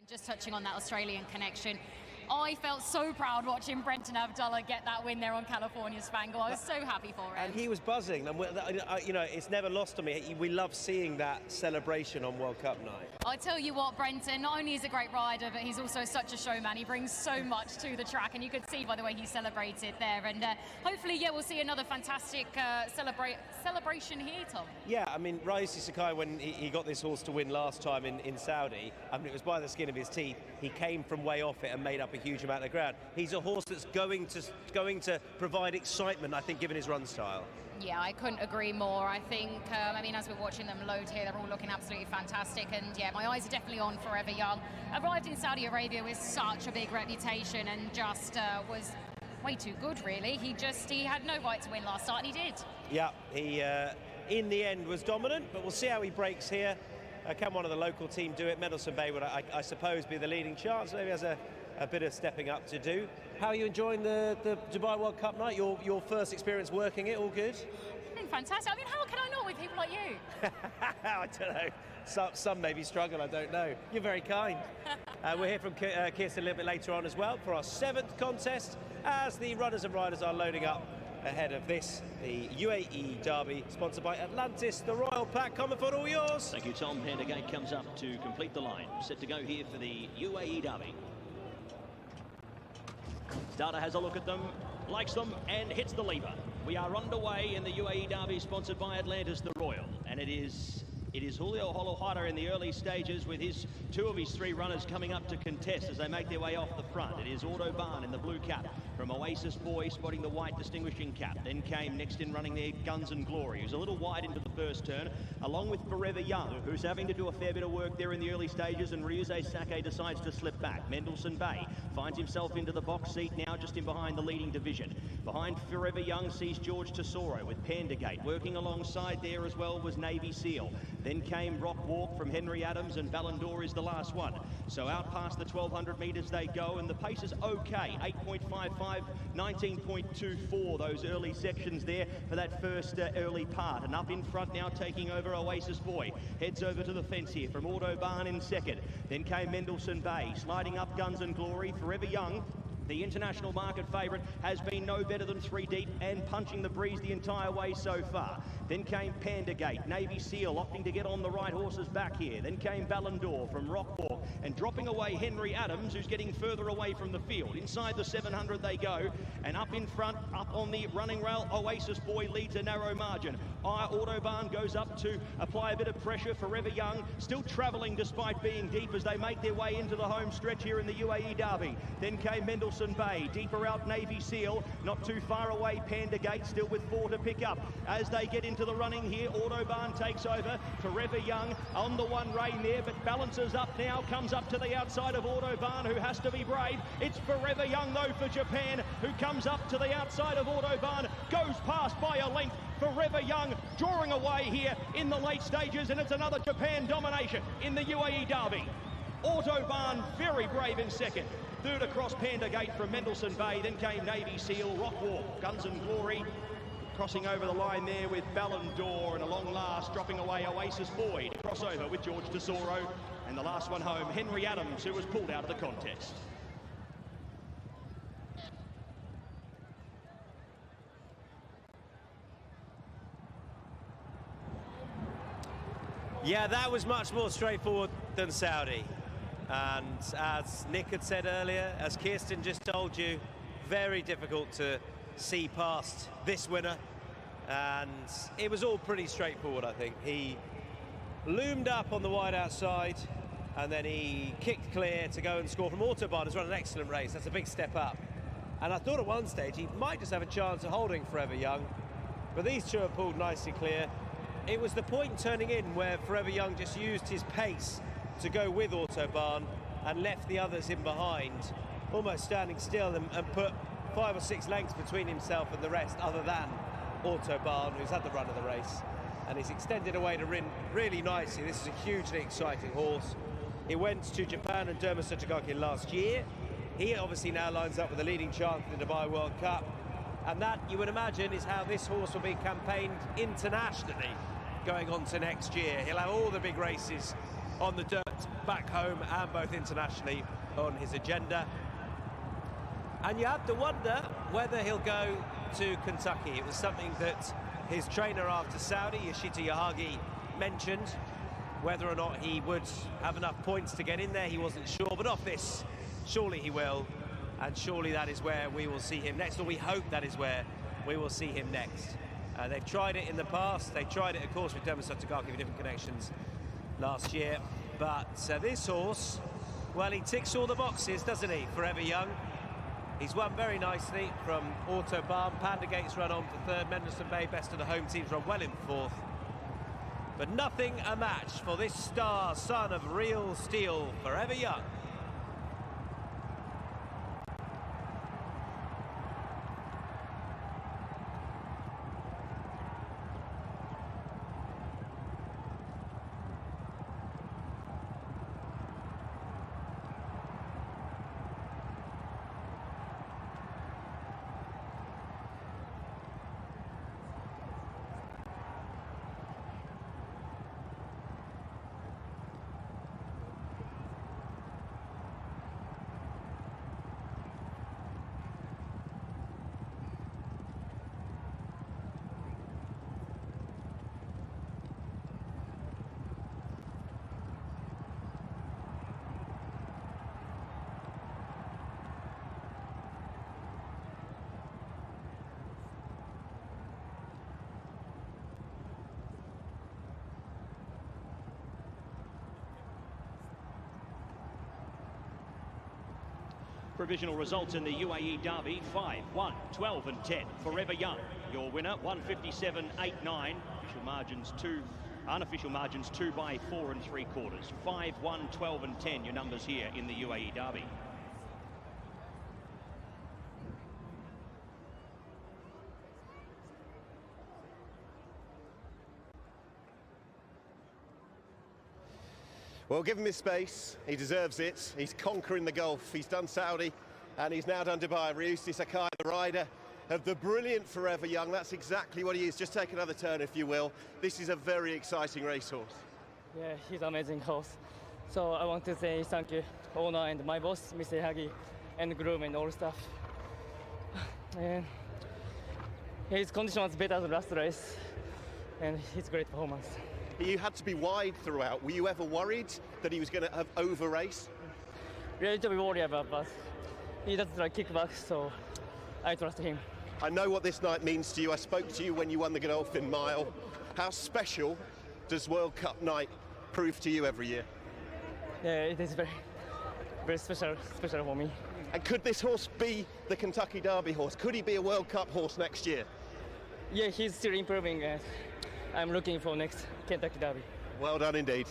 Just touching on that Australian connection, I felt so proud watching Brenton Abdullah get that win there on California Spangle. I was so happy for him. And he was buzzing, and you know, it's never lost on me. We love seeing that celebration on World Cup night. I tell you what, Brenton, not only is a great rider, but he's also such a showman. He brings so much to the track, and you could see by the way he celebrated there. And hopefully, yeah, we'll see another fantastic celebration here, Tom. Yeah, I mean, Ryusuke Sakai, when he got this horse to win last time in Saudi, I mean, it was by the skin of his teeth. He came from way off it and made up a huge amount of ground. He's a horse that's going to provide excitement, I think, given his run style. Yeah, I couldn't agree more. I think, I mean, as we're watching them load here, they're all looking absolutely fantastic. And yeah, my eyes are definitely on Forever Young. Arrived in Saudi Arabia with such a big reputation and just was way too good, really. He had no right to win last start, and he did. Yeah, he in the end was dominant, but we'll see how he breaks here. Can one of the local team do it? Mendelssohn Bay would, I suppose, be the leading chance. Maybe has a bit of stepping up to do. How are you enjoying the Dubai World Cup night? Your first experience working it, all good? Fantastic. I mean, how can I not with people like you? I don't know. Some maybe struggle, I don't know. You're very kind. We're here from Kirsten a little bit later on as well for our 7th contest as the runners and riders are loading up ahead of this, the UAE Derby, sponsored by Atlantis, the Royal Pack. Comerford, all yours. Thank you, Tom. Pendergate comes up to complete the line. Set to go here for the UAE Derby. Starter has a look at them, likes them, and hits the lever. We are underway in the UAE Derby, sponsored by Atlantis, the Royal, and it is Julio Holohara in the early stages with two of his 3 runners coming up to contest as they make their way off the front. It is Autobahn in the blue cap from Oasis Boy spotting the white distinguishing cap. Then came next in running there Guns and Glory, who's a little wide into the first turn, along with Forever Young, who's having to do a fair bit of work there in the early stages, and Ryusuke Sakai decides to slip back. Mendelssohn Bay finds himself into the box seat now, just in behind the leading division. Behind Forever Young sees George Tesoro with Pendergate. Working alongside there as well was Navy Seal. Then came Rock Walk from Henry Adams, and Ballon d'Or is the last one. So out past the 1200 metres they go, and the pace is okay. 8.55, 19.24, those early sections there for that first early part. And up in front now, taking over Oasis Boy. Heads over to the fence here from Autobahn in second. Then came Mendelssohn Bay, sliding up Guns and Glory. Forever Young, the international market favourite, has been no better than 3 deep and punching the breeze the entire way so far. Then came Pendergate, Navy Seal opting to get on the right horse's back here. Then came Ballon d'Or from Rockwalk, and dropping away Henry Adams, who's getting further away from the field. Inside the 700 they go, and up in front, up on the running rail, Oasis Boy leads a narrow margin. Autobahn goes up to apply a bit of pressure. Forever Young still travelling despite being deep as they make their way into the home stretch here in the UAE Derby. Then came Mendelssohn Bay, deeper out Navy Seal, not too far away Pendergate, still with 4 to pick up. As they get into the running here, Autobahn takes over. Forever Young on the one rein there, but balances up now, comes up to the outside of Autobahn, who has to be brave. It's Forever Young though for Japan, who comes up to the outside of Autobahn, goes past by a length. Forever Young drawing away here in the late stages, and it's another Japan domination in the UAE Derby. Autobahn very brave in second. Third across Pendergate from Mendelssohn Bay. Then came Navy Seal, Rockwalk, Guns and Glory. Crossing over the line there with Ballon d'Or, and along last, dropping away Oasis Boy. Crossover with George Tesoro. And the last one home, Henry Adams, who was pulled out of the contest. Yeah, that was much more straightforward than Saudi. And as Nick had said earlier, as Kirsten just told you, very difficult to see past this winner. And it was all pretty straightforward, I think. He loomed up on the wide outside, and then he kicked clear to go and score from Autobahn. Has run an excellent race. That's a big step up. And I thought at one stage he might just have a chance of holding Forever Young, but these two have pulled nicely clear. It was the point turning in where Forever Young just used his pace to go with Autobahn and left the others in behind, almost standing still, and put 5 or 6 lengths between himself and the rest, other than Autobahn, who's had the run of the race. And he's extended away to Rin really nicely. This is a hugely exciting horse. He went to Japan and Derma Suchigaki last year. He obviously now lines up with the leading chance in the Dubai World Cup. And that, you would imagine, is how this horse will be campaigned internationally going on to next year. He'll have all the big races on the dirt back home and both internationally on his agenda. And you have to wonder whether he'll go to Kentucky. It was something that his trainer after Saudi, Yoshita Yahagi, mentioned. Whether or not he would have enough points to get in there, he wasn't sure. But off this, surely he will. And surely that is where we will see him next, or we hope that is where we will see him next. They've tried it in the past. They tried it, of course, with Dermot Sotogaki with different connections last year. But this horse, well, he ticks all the boxes, doesn't he? Forever Young. He's won very nicely from Autobahn. Panda Gates run on for third. Mendelssohn Bay, best of the home teams, run well in fourth. But nothing a match for this star, son of real steel, Forever Young. Provisional results in the UAE Derby: 5, 1, 12 and 10. Forever Young, your winner, 157.89. Official margins 2, unofficial margins 2 by 4 3/4. 5, 1, 12 and 10, your numbers here in the UAE Derby. Well, give him his space. He deserves it. He's conquering the Gulf. He's done Saudi, and he's now done Dubai. Ryusuke Sakai, the rider of the brilliant Forever Young. That's exactly what he is. Just take another turn, if you will. This is a very exciting racehorse. Yeah, he's an amazing horse. So I want to say thank you, owner and my boss, Mr. Hagi, and groom and all staff. And his condition was better than last race, and his great performance. You had to be wide throughout. Were you ever worried that he was going to have over-race? Really to be worried about, but he doesn't like kick back, so I trust him. I know what this night means to you. I spoke to you when you won the Godolphin Mile. How special does World Cup night prove to you every year? Yeah, it is very, very special for me. And could this horse be the Kentucky Derby horse? Could he be a World Cup horse next year? Yeah, he's still improving, and I'm looking for next Kentucky Derby. Well done indeed.